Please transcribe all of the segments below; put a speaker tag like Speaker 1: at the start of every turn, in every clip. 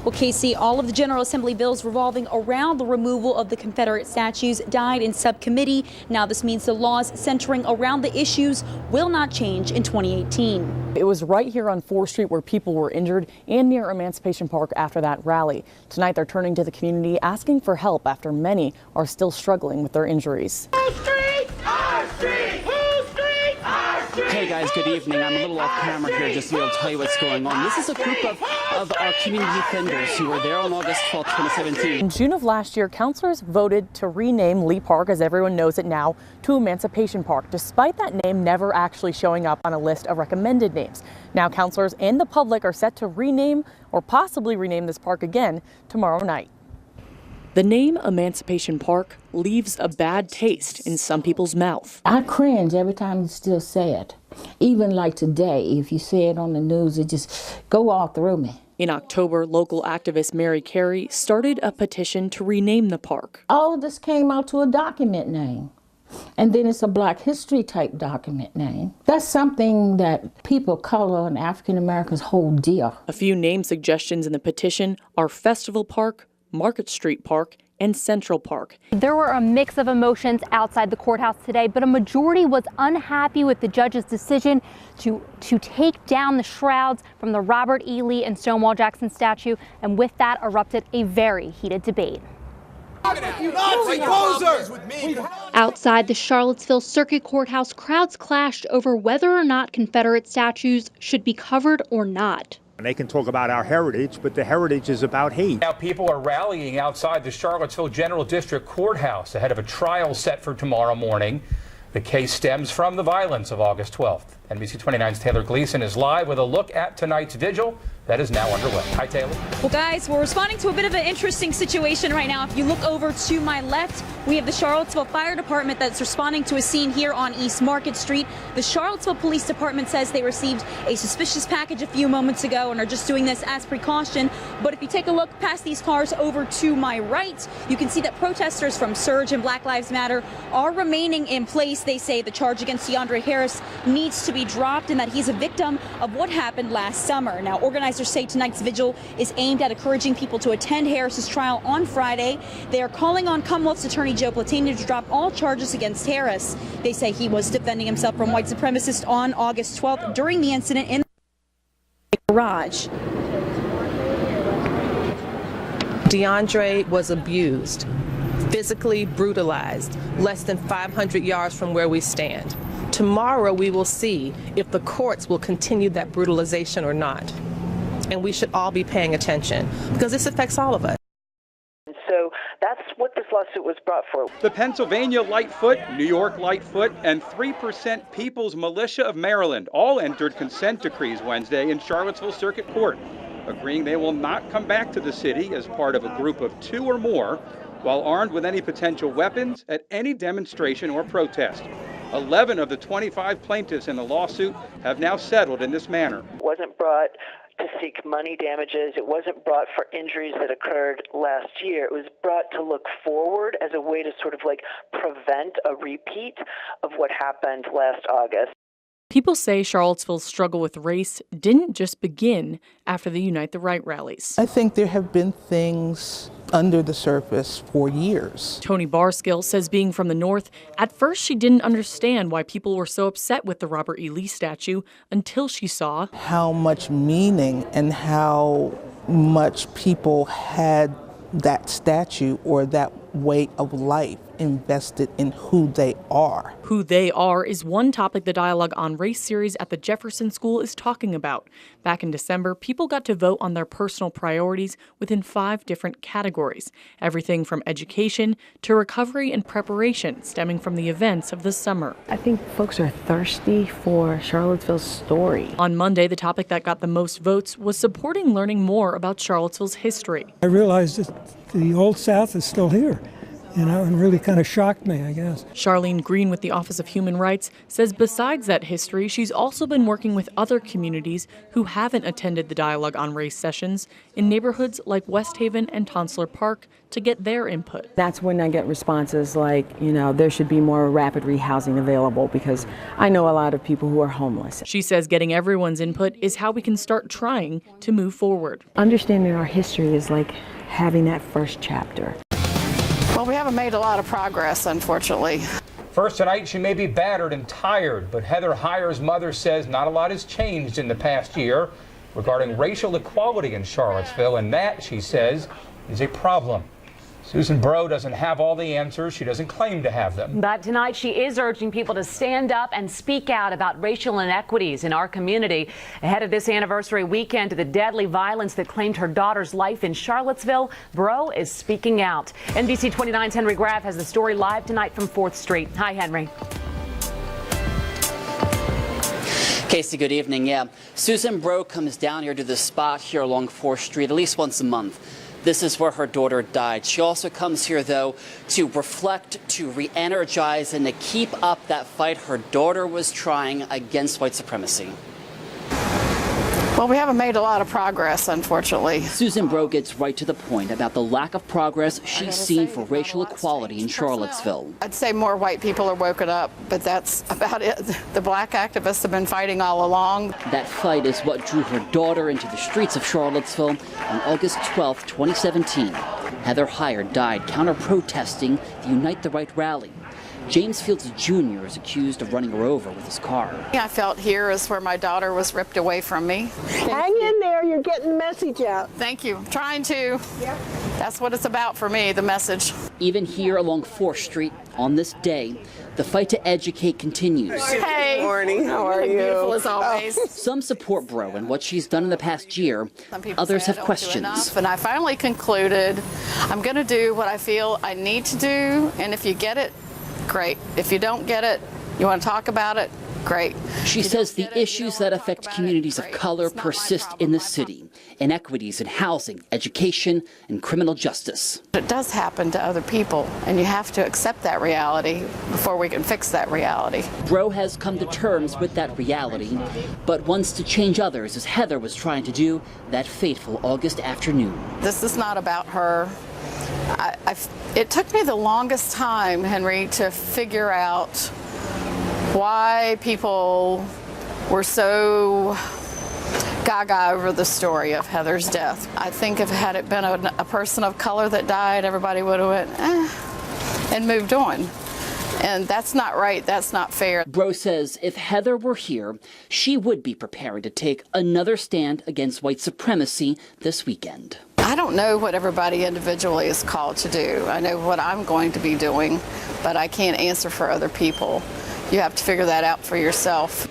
Speaker 1: Well, Casey, all of the General Assembly bills revolving around the removal of the Confederate statues died in subcommittee. Now this means the laws centering around the issues will not change in 2018.
Speaker 2: It was right here on 4th Street where people were injured and near Emancipation Park after that rally. Tonight they're turning to the community asking for help after many are still struggling with their injuries.
Speaker 3: Hey guys, good evening. I'm a little off camera here just to be able to tell you what's going on. This is a group of our community defenders who were there on August 12, 2017.
Speaker 2: In June of last year, councilors voted to rename Lee Park, as everyone knows it now, to Emancipation Park, despite that name never actually showing up on a list of recommended names. Now councilors and the public are set to rename or possibly rename this park again tomorrow night. The name Emancipation Park leaves a bad taste in some people's mouth.
Speaker 4: I cringe every time you still say it. Even like today, if you say it on the news, it just go all through me.
Speaker 2: In October, local activist Mary Carey started a petition to rename the park.
Speaker 4: All of this came out to a document name. And then it's a Black history type document name. That's something that people of color and African Americans hold dear.
Speaker 2: A few name suggestions in the petition are Festival Park, Market Street Park, and Central Park.
Speaker 5: There were a mix of emotions outside the courthouse today, but a majority was unhappy with the judge's decision to take down the shrouds from the Robert E. Lee and Stonewall Jackson statue, and with that erupted a very heated debate. Outside the Charlottesville Circuit Courthouse, crowds clashed over whether or not Confederate statues should be covered or not.
Speaker 6: They can talk about our heritage, but the heritage is about hate.
Speaker 7: Now people are rallying outside the Charlottesville General District Courthouse ahead of a trial set for tomorrow morning. The case stems from the violence of August 12th. NBC29's Taylor Gleason is live with a look at tonight's vigil that is now underway. Hi, Taylor.
Speaker 1: Well, guys, we're responding to a bit of an interesting situation right now. If you look over to my left, we have the Charlottesville Fire Department that's responding to a scene here on East Market Street. The Charlottesville Police Department says they received a suspicious package a few moments ago and are just doing this as precaution. But if you take a look past these cars over to my right, you can see that protesters from Surge and Black Lives Matter are remaining in place. They say the charge against DeAndre Harris needs to be dropped and that he's a victim of what happened last summer. Now, organizers say tonight's vigil is aimed at encouraging people to attend Harris's trial on Friday. They are calling on Commonwealth's attorney Joe Platini to drop all charges against Harris. They say he was defending himself from white supremacists on August 12th during the incident in the garage.
Speaker 8: DeAndre was abused, physically brutalized, less than 500 yards from where we stand. Tomorrow we will see if the courts will continue that brutalization or not. And we should all be paying attention because this affects all of us.
Speaker 9: So that's what this lawsuit was brought for.
Speaker 10: The Pennsylvania Lightfoot, New York Lightfoot, and 3% People's Militia of Maryland all entered consent decrees Wednesday in Charlottesville Circuit Court, agreeing they will not come back to the city as part of a group of 2 or more while armed with any potential weapons at any demonstration or protest. 11 of the 25 plaintiffs in the lawsuit have now settled in this manner.
Speaker 9: It wasn't brought to seek money damages. It wasn't brought for injuries that occurred last year. It was brought to look forward as a way to sort of like prevent a repeat of what happened last August.
Speaker 2: People say Charlottesville's struggle with race didn't just begin after the Unite the Right rallies.
Speaker 11: I think there have been things under the surface for years.
Speaker 2: Tony Barskill says, being from the North, at first she didn't understand why people were so upset with the Robert E. Lee statue until she saw
Speaker 11: how much meaning and how much people had that statue or that way of life invested in who they are.
Speaker 2: Who they are is one topic the Dialogue on Race series at the Jefferson School is talking about. Back in December, people got to vote on their personal priorities within 5 different categories. Everything from education to recovery and preparation stemming from the events of the summer.
Speaker 12: I think folks are thirsty for Charlottesville's story.
Speaker 2: On Monday, the topic that got the most votes was supporting learning more about Charlottesville's history.
Speaker 13: I realized that the Old South is still here. and really kind of shocked me, I guess.
Speaker 2: Charlene Green with the Office of Human Rights says besides that history, she's also been working with other communities who haven't attended the Dialogue on Race sessions in neighborhoods like West Haven and Tonsler Park to get their input.
Speaker 12: That's when I get responses like, there should be more rapid rehousing available because I know a lot of people who are homeless.
Speaker 2: She says getting everyone's input is how we can start trying to move forward.
Speaker 12: Understanding our history is like having that first chapter.
Speaker 14: Well, we haven't made a lot of progress, unfortunately.
Speaker 7: First tonight, she may be battered and tired, but Heather Heyer's mother says not a lot has changed in the past year regarding racial equality in Charlottesville, and that, she says, is a problem. Susan Breaux doesn't have all the answers. She doesn't claim to have them.
Speaker 15: But tonight she is urging people to stand up and speak out about racial inequities in our community. Ahead of this anniversary weekend to the deadly violence that claimed her daughter's life in Charlottesville, Breaux is speaking out. NBC29's Henry Graff has the story live tonight from 4th Street. Hi, Henry.
Speaker 3: Casey, good evening. Yeah, Susan Breaux comes down here to the spot here along 4th Street at least once a month. This is where her daughter died. She also comes here, though, to reflect, to re-energize, and to keep up that fight her daughter was trying against white supremacy.
Speaker 14: Well, we haven't made a lot of progress, unfortunately.
Speaker 3: Susan Breaux gets right to the point about the lack of progress she's seen for racial equality in Charlottesville.
Speaker 14: I'd say more white people are woken up, but that's about it. The black activists have been fighting all along.
Speaker 3: That fight is what drew her daughter into the streets of Charlottesville on August 12, 2017. Heather Heyer died counter-protesting the Unite the Right rally. James Fields Jr. is accused of running her over with his car.
Speaker 14: I felt here is where my daughter was ripped away from me.
Speaker 16: Hang in there, you're getting the message out.
Speaker 14: Thank you. Trying to. Yep. That's what it's about for me, the message.
Speaker 3: Even here along 4th Street on this day, the fight to educate continues.
Speaker 14: Hey.
Speaker 16: Good morning. How are you?
Speaker 14: Beautiful as always.
Speaker 3: Some support Breaux and what she's done in the past year. Others have questions.
Speaker 14: And I finally concluded I'm going to do what I feel I need to do, and if you get it, great. If you don't get it, you want to talk about it, great.
Speaker 3: She says the issues that affect communities of color persist in the city. Inequities in housing, education, and criminal justice.
Speaker 14: It does happen to other people, and you have to accept that reality before we can fix that reality.
Speaker 3: Breaux has come to terms with that reality, but wants to change others, as Heather was trying to do that fateful August afternoon.
Speaker 14: This is not about her. It took me the longest time, Henry, to figure out why people were so gaga over the story of Heather's death. I think if had it been a person of color that died, everybody would have went, and moved on. And that's not right. That's not fair.
Speaker 3: Breaux says if Heather were here, she would be preparing to take another stand against white supremacy this weekend.
Speaker 14: I don't know what everybody individually is called to do. I know what I'm going to be doing, but I can't answer for other people. You have to figure that out for yourself.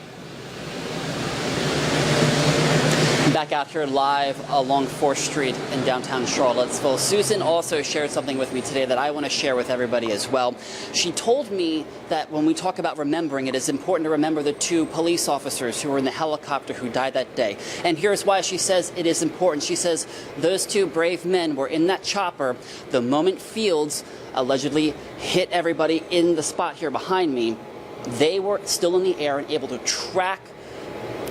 Speaker 3: Back out here live along 4th Street in downtown Charlottesville. Susan also shared something with me today that I want to share with everybody as well. She told me that when we talk about remembering, it is important to remember the 2 police officers who were in the helicopter who died that day. And here's why she says it is important. She says those 2 brave men were in that chopper the moment Fields allegedly hit everybody in the spot here behind me. They were still in the air and able to track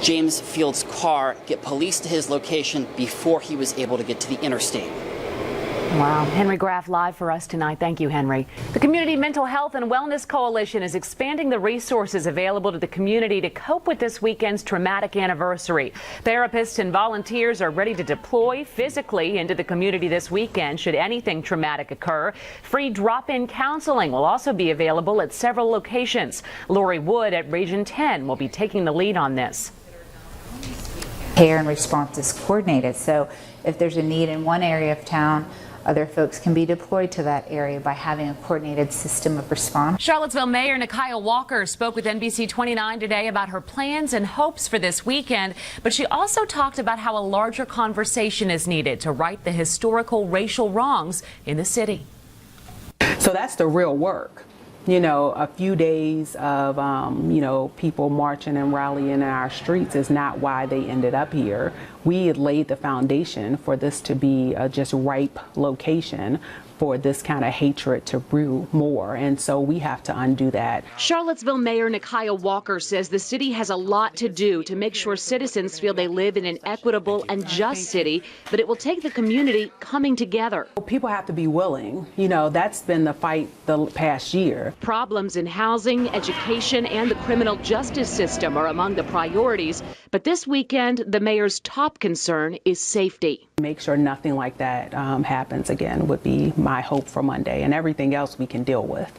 Speaker 3: James Fields' car, get police to his location before he was able to get to the interstate.
Speaker 15: Wow. Henry Graff live for us tonight. Thank you, Henry. The Community Mental Health and Wellness Coalition is expanding the resources available to the community to cope with this weekend's traumatic anniversary. Therapists and volunteers are ready to deploy physically into the community this weekend should anything traumatic occur. Free drop-in counseling will also be available at several locations. Lori Wood at Region 10 will be taking the lead on this.
Speaker 17: Care and response is coordinated. So if there's a need in one area of town, other folks can be deployed to that area by having a coordinated system of response.
Speaker 15: Charlottesville Mayor Nikia Walker spoke with NBC29 today about her plans and hopes for this weekend, but she also talked about how a larger conversation is needed to right the historical racial wrongs in the city.
Speaker 18: So that's the real work. You know, a few days of, people marching and rallying in our streets is not why they ended up here. we had laid the foundation for this to be a just ripe location for this kind of hatred to brew more. And so we have to undo that.
Speaker 15: Charlottesville Mayor Nikiah Walker says the city has a lot to do to make sure citizens feel they live in an equitable and just city, but it will take the community coming together.
Speaker 18: People have to be willing. You know, that's been the fight the past year.
Speaker 15: Problems in housing, education, and the criminal justice system are among the priorities. But this weekend, the mayor's top concern is safety.
Speaker 18: Make sure nothing like that happens again would be my hope for Monday, and everything else we can deal with.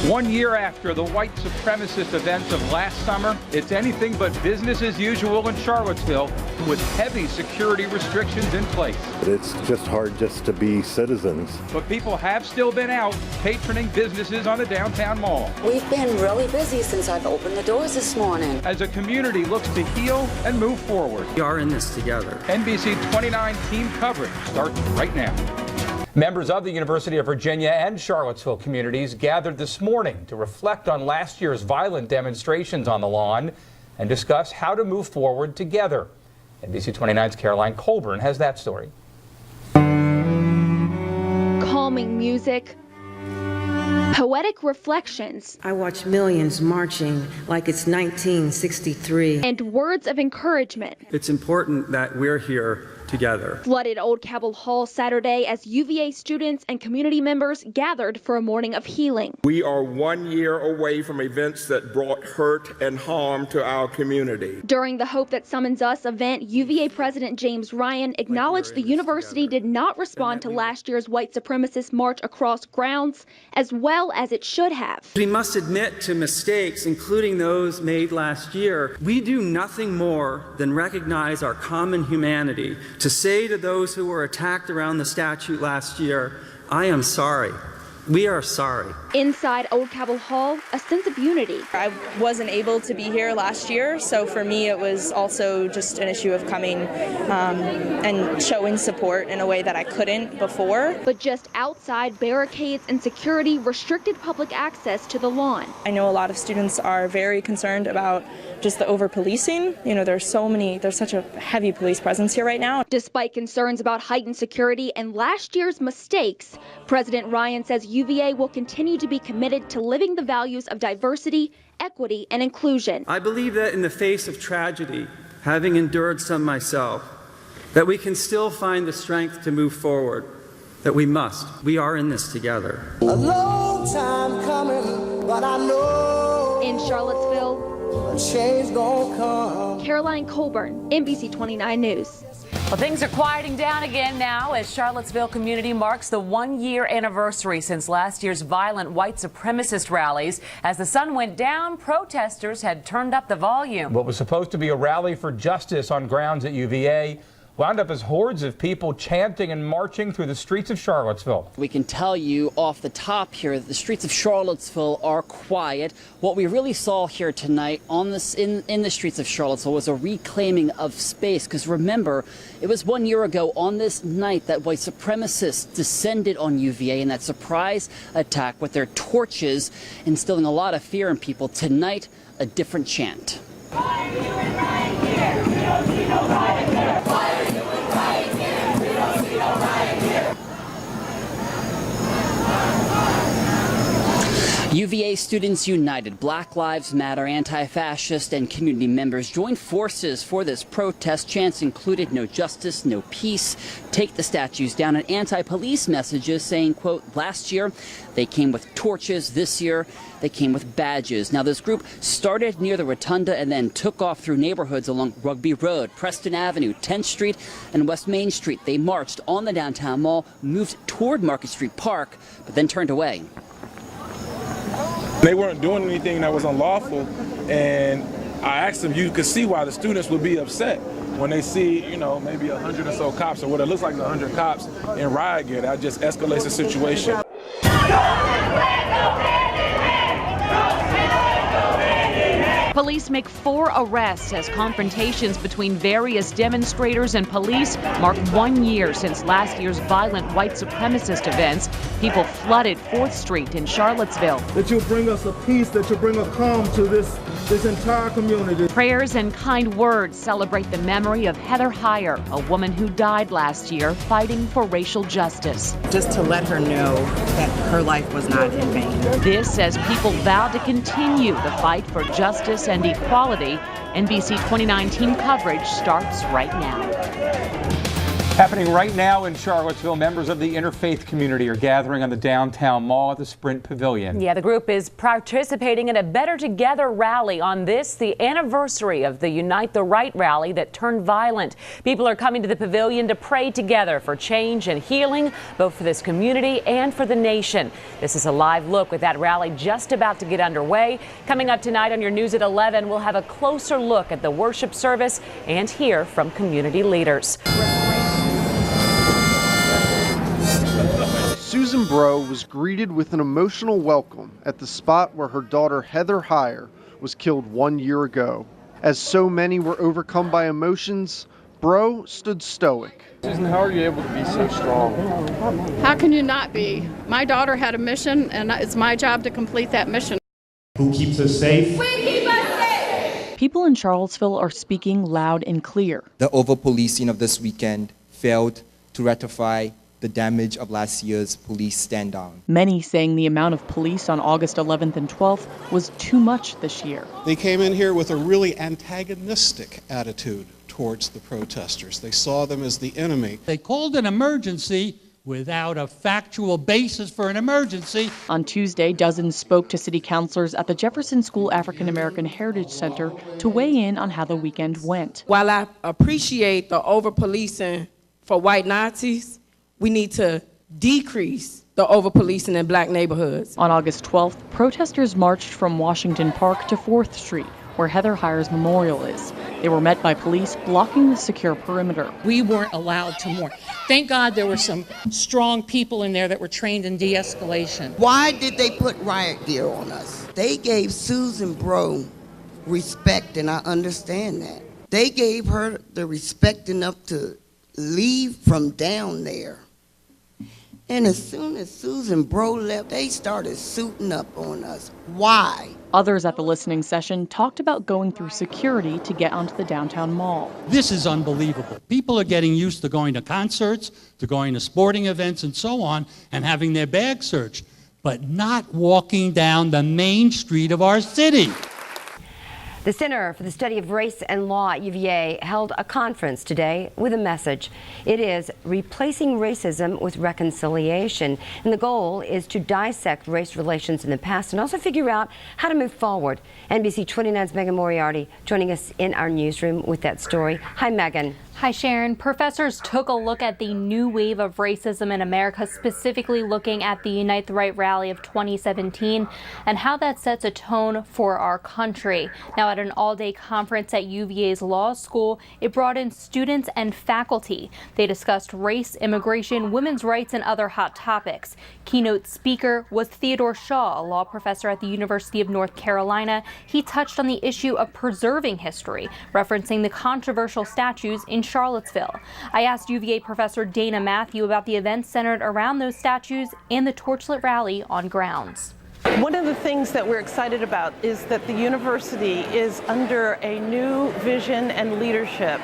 Speaker 10: 1 year after the white supremacist events of last summer, it's anything but business as usual in Charlottesville with heavy security restrictions in place.
Speaker 19: It's just hard just to be citizens.
Speaker 10: But people have still been out patroning businesses on the downtown mall.
Speaker 20: We've been really busy since I've opened the doors this morning.
Speaker 10: As a community looks to heal and move forward.
Speaker 21: We are in this together.
Speaker 10: NBC29 team coverage starts right now.
Speaker 7: Members of the University of Virginia and Charlottesville communities gathered this morning to reflect on last year's violent demonstrations on the lawn and discuss how to move forward together. NBC29's Caroline Colburn has that story.
Speaker 22: Calming music, poetic reflections.
Speaker 23: I watch millions marching like it's 1963.
Speaker 22: And words of encouragement.
Speaker 21: It's important that we're here together.
Speaker 22: Flooded Old Cabell Hall Saturday as UVA students and community members gathered for a morning of healing.
Speaker 24: We are 1 year away from events that brought hurt and harm to our community.
Speaker 22: During the Hope That Summons Us event, UVA President James Ryan acknowledged the university did not respond to last year's white supremacist march across grounds as well as it should have.
Speaker 21: We must admit to mistakes, including those made last year. We do nothing more than recognize our common humanity. To say to those who were attacked around the statue last year, I am sorry. We are sorry.
Speaker 22: Inside Old Cabell Hall, a sense of unity.
Speaker 25: I wasn't able to be here last year, so for me it was also just an issue of coming and showing support in a way that I couldn't before.
Speaker 22: But just outside, barricades and security restricted public access to the lawn.
Speaker 25: I know a lot of students are very concerned about just the over-policing. You know, there's such a heavy police presence here right now.
Speaker 22: Despite concerns about heightened security and last year's mistakes, President Ryan says UVA will continue to be committed to living the values of diversity, equity, and inclusion.
Speaker 21: I believe that in the face of tragedy, having endured some myself, that we can still find the strength to move forward, that we must. We are in this together.
Speaker 26: A long time coming, but I know
Speaker 22: in Charlottesville,
Speaker 26: a change gonna come.
Speaker 22: Caroline Colburn, NBC29 News.
Speaker 15: Well, things are quieting down again now as Charlottesville community marks the 1 year anniversary since last year's violent white supremacist rallies. As the sun went down, protesters had turned up the volume.
Speaker 7: What was supposed to be a rally for justice on grounds at UVA wound up as hordes of people chanting and marching through the streets of Charlottesville.
Speaker 3: We can tell you off the top here that the streets of Charlottesville are quiet. What we really saw here tonight on this in the streets of Charlottesville was a reclaiming of space. Because remember, it was 1 year ago on this night that white supremacists descended on UVA in that surprise attack with their torches, instilling a lot of fear in people. Tonight, a different chant. UVA Students United, Black Lives Matter, Anti-Fascist, and community members joined forces for this protest. Chants included "No justice, no peace," "Take the statues down," and anti-police messages saying, quote, last year they came with torches, this year they came with badges. Now this group started near the Rotunda and then took off through neighborhoods along Rugby Road, Preston Avenue, 10th Street, and West Main Street. They marched on the downtown mall, moved toward Market Street Park, but then turned away.
Speaker 27: They weren't doing anything that was unlawful, and I asked them, you could see why the students would be upset when they see, you know, maybe 100 or so cops, or what it looks like 100 cops in riot gear. That just escalates the situation.
Speaker 15: Police make 4 arrests as confrontations between various demonstrators and police mark 1 year since last year's violent white supremacist events. People flooded 4th Street in Charlottesville.
Speaker 1: That you'll bring us a peace, that you'll bring a calm to this entire community.
Speaker 15: Prayers and kind words celebrate the memory of Heather Heyer, a woman who died last year fighting for racial justice.
Speaker 4: Just to let her know that her life was not in vain.
Speaker 15: This as people vow to continue the fight for justice and equality. NBC29 team coverage starts right now.
Speaker 7: Happening right now in Charlottesville, members of the interfaith community are gathering on the downtown mall at the Sprint Pavilion.
Speaker 15: Yeah, the group is participating in a Better Together rally on this, the anniversary of the Unite the Right rally that turned violent. People are coming to the pavilion to pray together for change and healing, both for this community and for the nation. This is a live look with that rally just about to get underway. Coming up tonight on your news at 11, we'll have a closer look at the worship service and hear from community leaders.
Speaker 5: Susan Bro was greeted with an emotional welcome at the spot where her daughter Heather Heyer was killed 1 year ago. As so many were overcome by emotions, Bro stood stoic.
Speaker 6: Susan, how are you able to be so strong?
Speaker 14: How can you not be? My daughter had a mission, and it's my job to complete that mission.
Speaker 6: Who keeps us safe?
Speaker 22: We keep us safe!
Speaker 2: People in Charlottesville are speaking loud and clear.
Speaker 8: The over-policing of this weekend failed to rectify the damage of last year's police stand-down.
Speaker 2: Many saying the amount of police on August 11th and 12th was too much this year.
Speaker 9: They came in here with a really antagonistic attitude towards the protesters. They saw them as the enemy.
Speaker 11: They called an emergency without a factual basis for an emergency.
Speaker 2: On Tuesday, dozens spoke to city councilors at the Jefferson School African American Heritage Center to weigh in on how the weekend went.
Speaker 28: While I appreciate the over-policing for white Nazis, we need to decrease the over-policing in black neighborhoods.
Speaker 2: On August 12th, protesters marched from Washington Park to 4th Street, where Heather Heyer's memorial is. They were met by police blocking the secure perimeter.
Speaker 29: We weren't allowed to mourn. Thank God there were some strong people in there that were trained in de-escalation.
Speaker 30: Why did they put riot gear on us? They gave Susan Bro respect, and I understand that. They gave her the respect enough to leave from down there. And as soon as Susan Bro left, they started suiting up on us. Why?
Speaker 2: Others at the listening session talked about going through security to get onto the downtown mall.
Speaker 11: This is unbelievable. People are getting used to going to concerts, to going to sporting events and so on, and having their bags searched, but not walking down the main street of our city.
Speaker 31: The Center for the Study of Race and Law at UVA held a conference today with a message. It is replacing racism with reconciliation. And the goal is to dissect race relations in the past and also figure out how to move forward. NBC29's Megan Moriarty joining us in our newsroom with that story. Hi, Megan.
Speaker 32: Hi, Sharon. Professors took a look at the new wave of racism in America, specifically looking at the Unite the Right rally of 2017 and how that sets a tone for our country. Now, at an all-day conference at UVA's law school, it brought in students and faculty. They discussed race, immigration, women's rights, and other hot topics. Keynote speaker was Theodore Shaw, a law professor at the University of North Carolina. He touched on the issue of preserving history, referencing the controversial statues in Charlottesville. I asked UVA professor Dana Matthew about the events centered around those statues and the torchlit rally on grounds.
Speaker 16: One of the things that we're excited about is that the university is under a new vision and leadership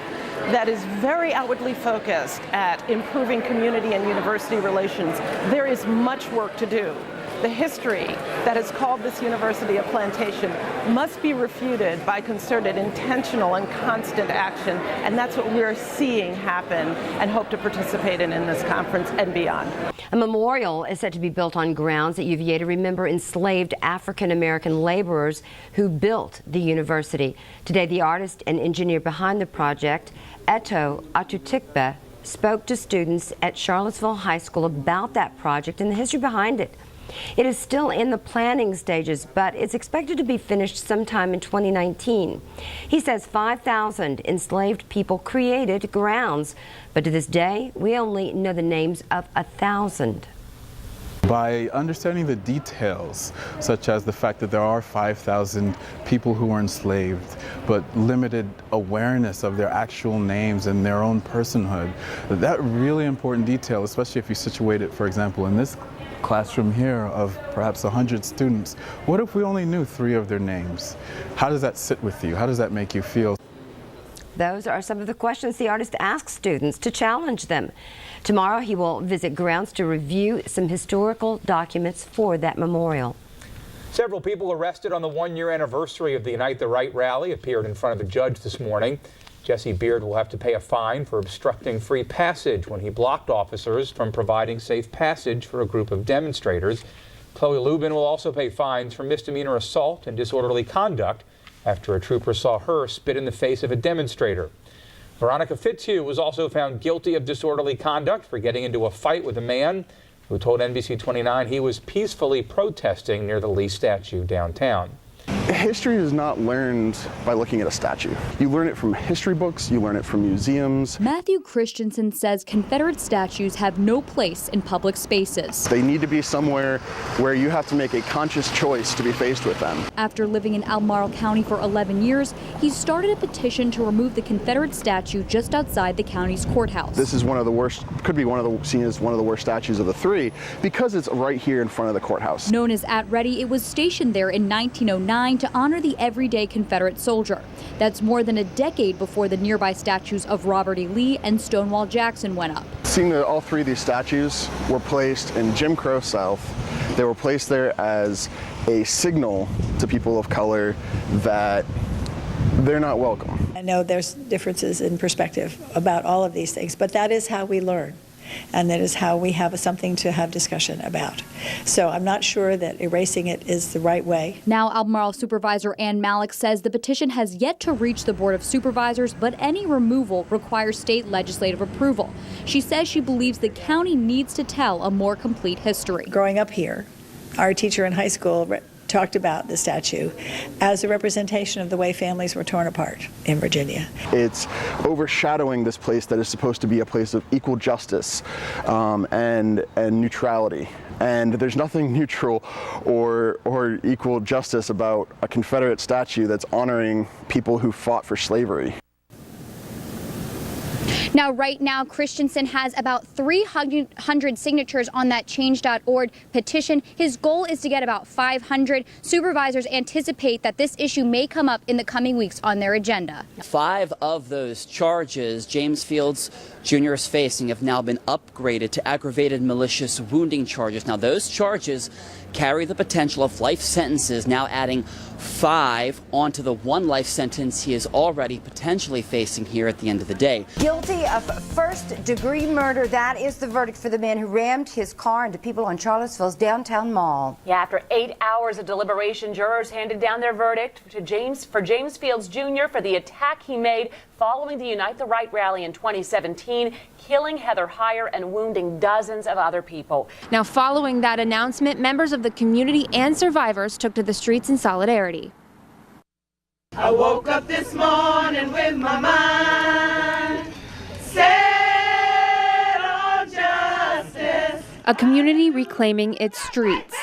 Speaker 16: that is very outwardly focused at improving community and university relations. There is much work to do. The history that has called this university a plantation must be refuted by concerted, intentional, and constant action, and that's what we're seeing happen and hope to participate in this conference and beyond.
Speaker 31: A memorial is set to be built on grounds at UVA to remember enslaved African American laborers who built the university. Today, the artist and engineer behind the project, Eto Atutikbe, spoke to students at Charlottesville High School about that project and the history behind it. It is still in the planning stages, but it's expected to be finished sometime in 2019. He says 5,000 enslaved people created grounds, but to this day, we only know the names of 1,000.
Speaker 10: by understanding the details, such as the fact that there are 5,000 people who were enslaved, but limited awareness of their actual names and their own personhood. That really important detail, especially if you situate it, for example, in this classroom here of perhaps 100 students. What if we only knew 3 of their names? How does that sit with you? How does that make you feel?
Speaker 31: Those are some of the questions the artist asks students to challenge them. Tomorrow he will visit grounds to review some historical documents for that memorial.
Speaker 7: Several people arrested on the 1-year anniversary of the Unite the Right rally appeared in front of the judge this morning. Jesse Beard will have to pay a fine for obstructing free passage when he blocked officers from providing safe passage for a group of demonstrators. Chloe Lubin will also pay fines for misdemeanor assault and disorderly conduct after a trooper saw her spit in the face of a demonstrator. Veronica Fitzhugh was also found guilty of disorderly conduct for getting into a fight with a man who told NBC29 he was peacefully protesting near the Lee statue downtown.
Speaker 12: History is not learned by looking at a statue. You learn it from history books, you learn it from museums.
Speaker 13: Matthew Christensen says Confederate statues have no place in public spaces.
Speaker 12: They need to be somewhere where you have to make a conscious choice to be faced with them.
Speaker 13: After living in Albemarle County for 11 years, he started a petition to remove the Confederate statue just outside the county's courthouse.
Speaker 12: This is one of the worst, could be seen as one of the worst statues of the 3 because it's right here in front of the courthouse.
Speaker 13: Known as At Ready, it was stationed there in 1909 to honor the everyday Confederate soldier. That's more than a decade before the nearby statues of Robert E. Lee and Stonewall Jackson went up.
Speaker 12: Seeing that all 3 of these statues were placed in Jim Crow South, they were placed there as a signal to people of color that they're not welcome.
Speaker 17: I know there's differences in perspective about all of these things, but that is how we learn. And that is how we have something to have discussion about. So I'm not sure that erasing it is the right way.
Speaker 13: Now Albemarle Supervisor Ann Malik says the petition has yet to reach the Board of Supervisors, but any removal requires state legislative approval. She says she believes the county needs to tell a more complete history.
Speaker 17: Growing up here, our teacher in high school talked about the statue as a representation of the way families were torn apart in Virginia.
Speaker 12: It's overshadowing this place that is supposed to be a place of equal justice and neutrality. And there's nothing neutral or equal justice about a Confederate statue that's honoring people who fought for slavery.
Speaker 13: Now, right now, Christensen has about 300 signatures on that change.org petition. His goal is to get about 500. Supervisors anticipate that this issue may come up in the coming weeks on their agenda.
Speaker 3: 5 of those charges James Fields Jr. is facing have now been upgraded to aggravated malicious wounding charges. Now, those charges carry the potential of life sentences, now adding 5 onto the 1 life sentence he is already potentially facing here at the end of the day.
Speaker 31: Guilty of first-degree murder. That is the verdict for the man who rammed his car into people on Charlottesville's downtown mall.
Speaker 15: Yeah, after 8 hours of deliberation, jurors handed down their verdict to James Fields Jr. for the attack he made following the Unite the Right rally in 2017, killing Heather Heyer and wounding dozens of other people.
Speaker 18: Now, following that announcement, members of the community and survivors took to the streets in solidarity.
Speaker 19: I woke up this morning with my mind set on justice.
Speaker 18: A community reclaiming its streets.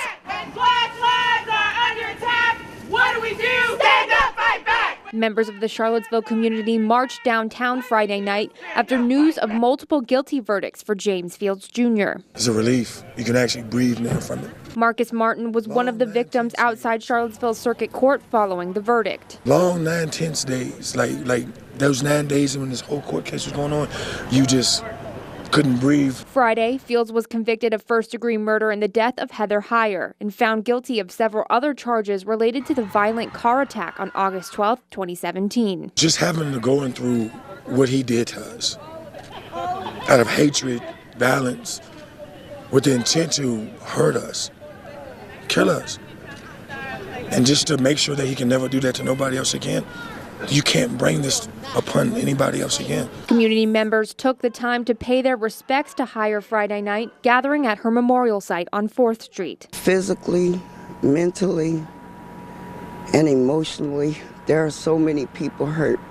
Speaker 19: Black lives are under attack. What do we do? Stand up, fight back.
Speaker 18: Members of the Charlottesville community marched downtown Friday night after news of multiple guilty verdicts for James Fields Jr.
Speaker 20: It's a relief. You can actually breathe now from it.
Speaker 18: Marcus Martin was one of the victims outside Charlottesville Circuit Court following the verdict.
Speaker 20: Long, 9 tense days, like those 9 days when this whole court case was going on, you just couldn't breathe.
Speaker 18: Friday, Fields was convicted of first-degree murder in the death of Heather Heyer and found guilty of several other charges related to the violent car attack on August 12, 2017.
Speaker 20: Just having to go through what he did to us, out of hatred, violence, with the intent to hurt us, kill us, and just to make sure that he can never do that to nobody else again. You can't bring this upon anybody else again.
Speaker 18: Community members took the time to pay their respects to Heyer Friday night, gathering at her memorial site on 4th Street.
Speaker 30: Physically, mentally, and emotionally, there are so many people hurt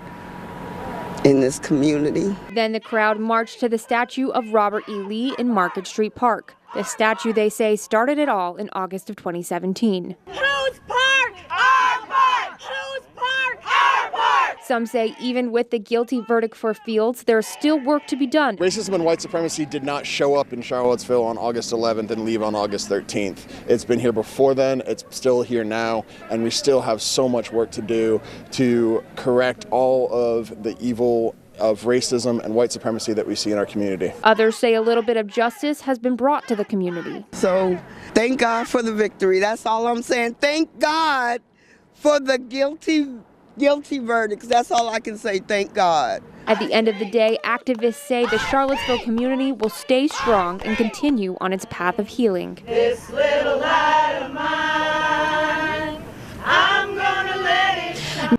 Speaker 30: in this community.
Speaker 18: Then the crowd marched to the statue of Robert E. Lee in Market Street Park. The statue, they say, started it all in August of 2017.
Speaker 19: Whose park? Our park! Whose park? Our park!
Speaker 18: Some say even with the guilty verdict for Fields, there's still work to be done.
Speaker 12: Racism and white supremacy did not show up in Charlottesville on August 11th and leave on August 13th. It's been here before then, it's still here now, and we still have so much work to do to correct all of the evil of racism and white supremacy that we see in our community.
Speaker 18: Others say a little bit of justice has been brought to the community.
Speaker 30: So thank God for the victory. That's all I'm saying. Thank God for the guilty verdicts. That's all I can say. Thank God.
Speaker 18: At the end of the day, activists say the Charlottesville community will stay strong and continue on its path of healing.
Speaker 19: This little light of mine, I'm gonna let it shine.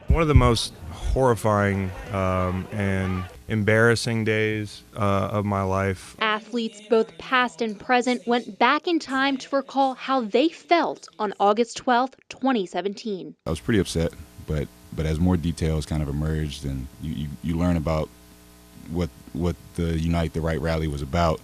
Speaker 1: One of the most horrifying and embarrassing days of my life.
Speaker 32: Athletes, both past and present, went back in time to recall how they felt on August 12, 2017.
Speaker 4: I was pretty upset, but as more details kind of emerged and you learn about what the Unite the Right rally was about.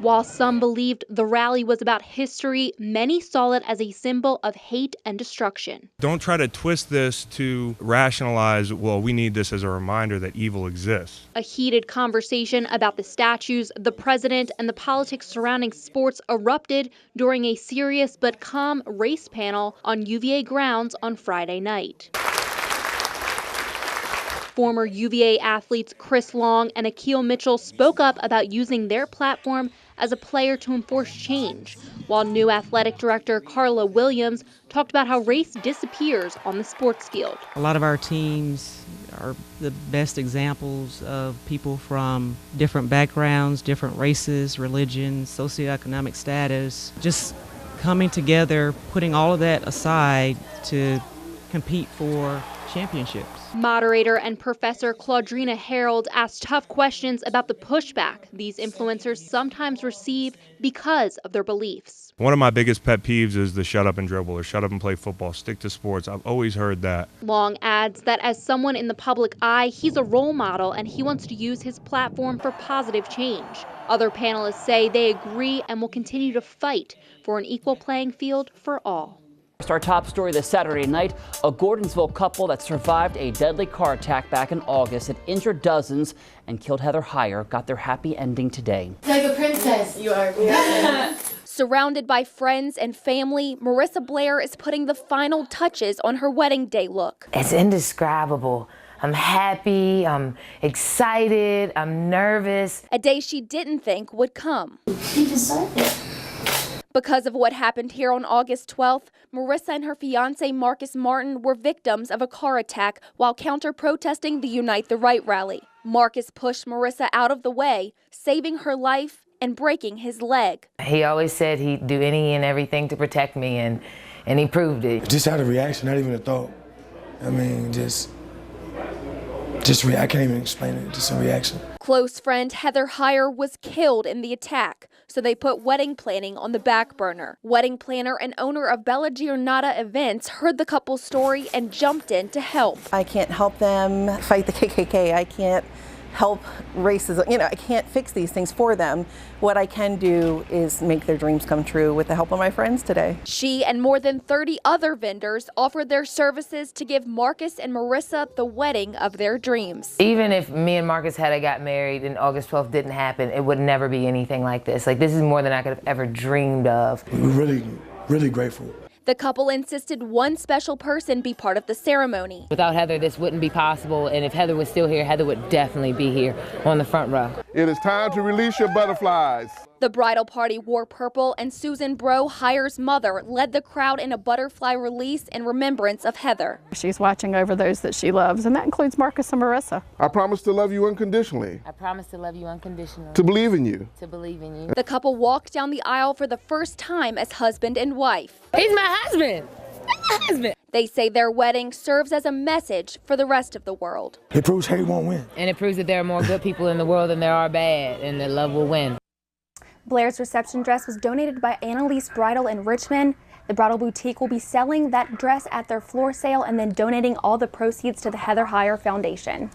Speaker 32: While some believed the rally was about history, many saw it as a symbol of hate and destruction.
Speaker 1: Don't try to twist this to rationalize, well, we need this as a reminder that evil exists.
Speaker 32: A heated conversation about the statues, the president, and the politics surrounding sports erupted during a serious but calm race panel on UVA grounds on Friday night. Former UVA athletes Chris Long and Akil Mitchell spoke up about using their platform as a player to enforce change, while new athletic director Carla Williams talked about how race disappears on the sports field.
Speaker 5: A lot of our teams are the best examples of people from different backgrounds, different races, religions, socioeconomic status, just coming together, putting all of that aside to compete for championships.
Speaker 32: Moderator and Professor Claudrina Harold asked tough questions about the pushback these influencers sometimes receive because of their beliefs.
Speaker 1: One of my biggest pet peeves is the shut up and dribble or shut up and play football, stick to sports. I've always heard that.
Speaker 32: Long adds that as someone in the public eye, he's a role model and he wants to use his platform for positive change. Other panelists say they agree and will continue to fight for an equal playing field for all.
Speaker 3: Our top story this Saturday night, a Gordonsville couple that survived a deadly car attack back in August that injured dozens and killed Heather Heyer got their happy ending today.
Speaker 6: Like a princess. You are.
Speaker 18: Surrounded by friends and family, Marissa Blair is putting the final touches on her wedding day look.
Speaker 6: It's indescribable. I'm happy, I'm excited, I'm nervous.
Speaker 18: A day she didn't think would come.
Speaker 6: She deserved it.
Speaker 18: Because of what happened here on August 12th, Marissa and her fiancé Marcus Martin were victims of a car attack while counter-protesting the Unite the Right rally. Marcus pushed Marissa out of the way, saving her life and breaking his leg.
Speaker 6: He always said he'd do any and everything to protect me, and he proved it.
Speaker 20: Just had a reaction, not even a thought. I mean, I can't even explain it, just a reaction.
Speaker 18: Close friend Heather Heyer was killed in the attack, so they put wedding planning on the back burner. Wedding planner and owner of Bella Giornata Events heard the couple's story and jumped in to help.
Speaker 14: I can't help them fight the KKK. I can't help racism. I can't fix these things for them. What I can do is make their dreams come true with the help of my friends today.
Speaker 18: She and more than 30 other vendors offered their services to give Marcus and Marissa the wedding of their dreams.
Speaker 6: Even if me and Marcus had got married and August 12th didn't happen, it would never be anything like this. Like, this is more than I could have ever dreamed of.
Speaker 20: We're really, really grateful.
Speaker 18: The couple insisted one special person be part of the ceremony.
Speaker 6: Without Heather, this wouldn't be possible, and if Heather was still here, Heather would definitely be here on the front row.
Speaker 21: It is time to release your butterflies.
Speaker 18: The bridal party wore purple, and Susan Bro, Heyer's mother, led the crowd in a butterfly release in remembrance of Heather.
Speaker 22: She's watching over those that she loves, and that includes Marcus and Marissa.
Speaker 21: I promise to love you unconditionally.
Speaker 6: I promise to love you unconditionally.
Speaker 21: To believe in you.
Speaker 6: To believe in you.
Speaker 18: The couple walked down the aisle for the first time as husband and wife.
Speaker 6: He's my husband. My husband.
Speaker 18: They say their wedding serves as a message for the rest of the world.
Speaker 20: It proves hate won't win.
Speaker 6: And it proves that there are more good people in the world than there are bad, and that love will win.
Speaker 18: Blair's reception dress was donated by Annalise Bridal in Richmond. The bridal boutique will be selling that dress at their floor sale and then donating all the proceeds to the Heather Heyer Foundation.